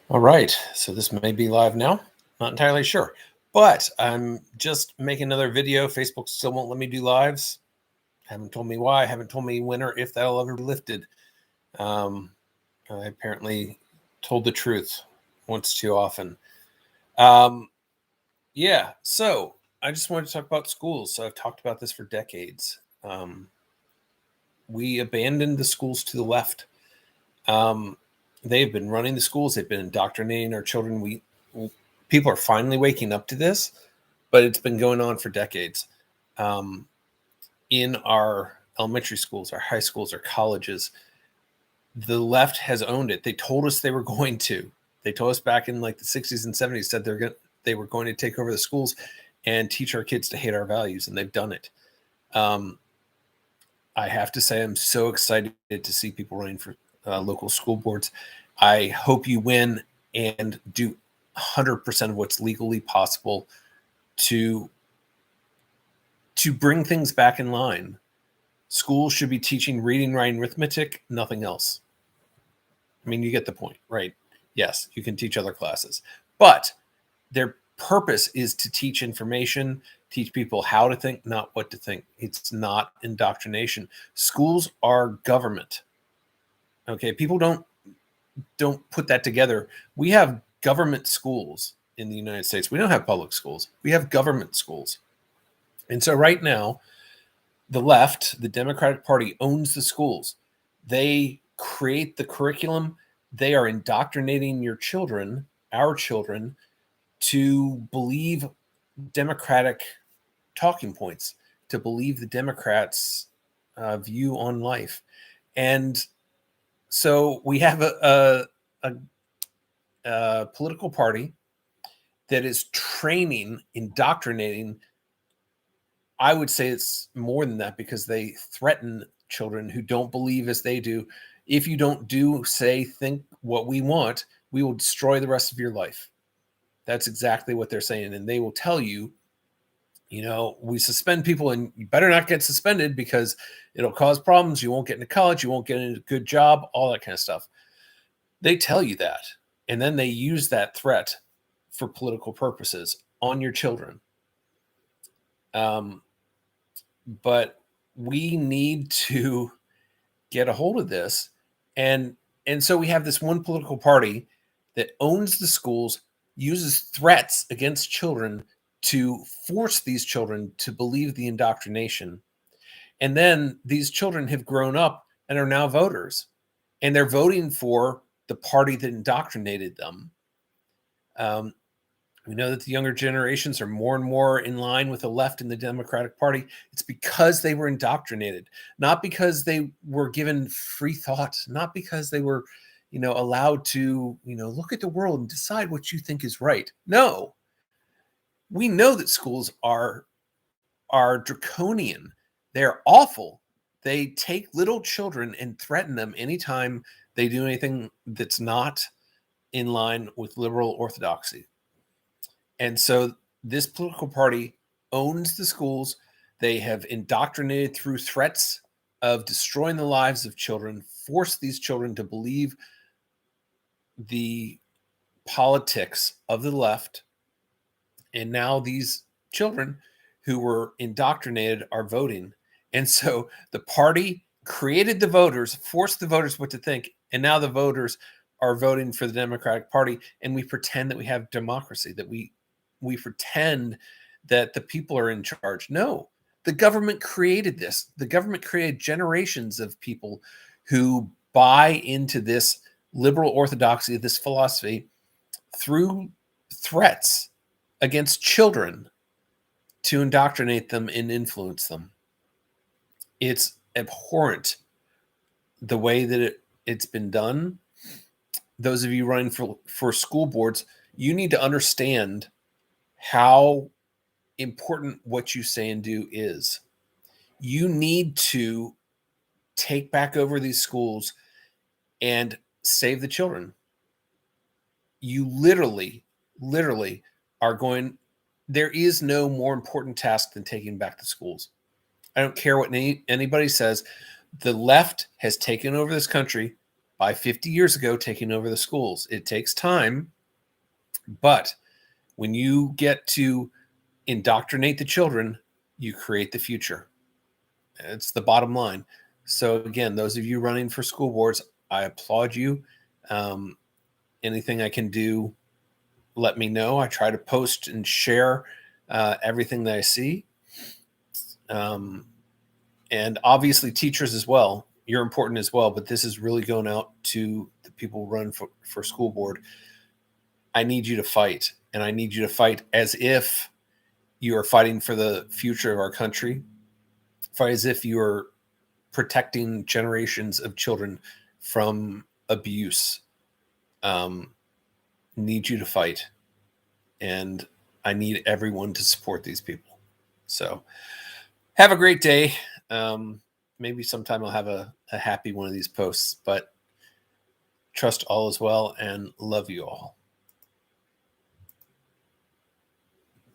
All right. So this may be live now. Not entirely sure. But I'm just making another video. Facebook still won't let me do lives. Haven't told me why. Haven't told me when or if that'll ever be lifted. Um, I apparently told the truth once too often. Um, yeah. So I just wanted to talk about schools. So I've talked about this for decades. We abandoned the schools to the left. They've been running the schools. They've been indoctrinating our children. People are finally waking up to this, but it's been going on for decades. Um, in our elementary schools, our high schools, our colleges, the left has owned it. They told us they were going to. They told us back in like the 60s and 70s that they were going to take over the schools and teach our kids to hate our values, and they've done it. I have to say, I'm so excited to see people running for local school boards. I hope you win and do 100% of what's legally possible to bring things back in line. Schools should be teaching reading, writing, arithmetic, nothing else. I mean, you get the point, right? Yes, you can teach other classes, but their purpose is to teach information, teach people how to think, not what to think. It's not indoctrination. Schools are government. Okay, people don't put that together. We have government schools in the United States. We don't have public schools. We have government schools. And so right now, the left, the Democratic Party, owns the schools. They create the curriculum. They are indoctrinating your children, our children, to believe Democratic talking points, to believe the Democrats' view on life. And so we have a political party that is training, indoctrinating. I would say it's more than that because they threaten children who don't believe as they do. If you don't do, say, think what we want, we will destroy the rest of your life. That's exactly what they're saying. And they will tell you, we suspend people and you better not get suspended because it'll cause problems. You won't get into college. You won't get into a good job, all that kind of stuff. They tell you that. And then they use that threat for political purposes on your children. But we need to get a hold of this. And so we have this one political party that owns the schools, uses threats against children to force these children to believe the indoctrination. And then these children have grown up and are now voters, and they're voting for the party that indoctrinated them. We know that the younger generations are more and more in line with the left in the Democratic Party. It's because they were indoctrinated, not because they were given free thought, not because they were, allowed to, look at the world and decide what you think is right. No, we know that schools are draconian. They're awful. They take little children and threaten them anytime they do anything that's not in line with liberal orthodoxy. And so this political party owns the schools. They have indoctrinated through threats of destroying the lives of children, forced these children to believe the politics of the left. And now these children who were indoctrinated are voting. And so the party created the voters, forced the voters what to think. And now the voters are voting for the Democratic Party. And we pretend that we have democracy, that we pretend that the people are in charge. No, the government created this. The government created generations of people who buy into this liberal orthodoxy, this philosophy, through threats against children to indoctrinate them and influence them. It's abhorrent the way that it's been done. Those of you running for school boards, you need to understand how important what you say and do is. You need to take back over these schools and save the children. You literally are going, there is no more important task than taking back the schools. I don't care what anybody says. The left has taken over this country. by 50 years ago taking over the schools. It takes time, but when you get to indoctrinate the children, you create the future. It's the bottom line. So again, those of you running for school boards, I applaud you. Anything I can do, let me know. I try to post and share everything that I see. And obviously teachers as well. You're important as well, but this is really going out to the people who run for school board. I need you to fight, and I need you to fight as if you are fighting for the future of our country. Fight as if you are protecting generations of children from abuse. Need you to fight, and I need everyone to support these people. So have a great day. Maybe sometime I'll have a happy one of these posts, but trust all is well and love you all.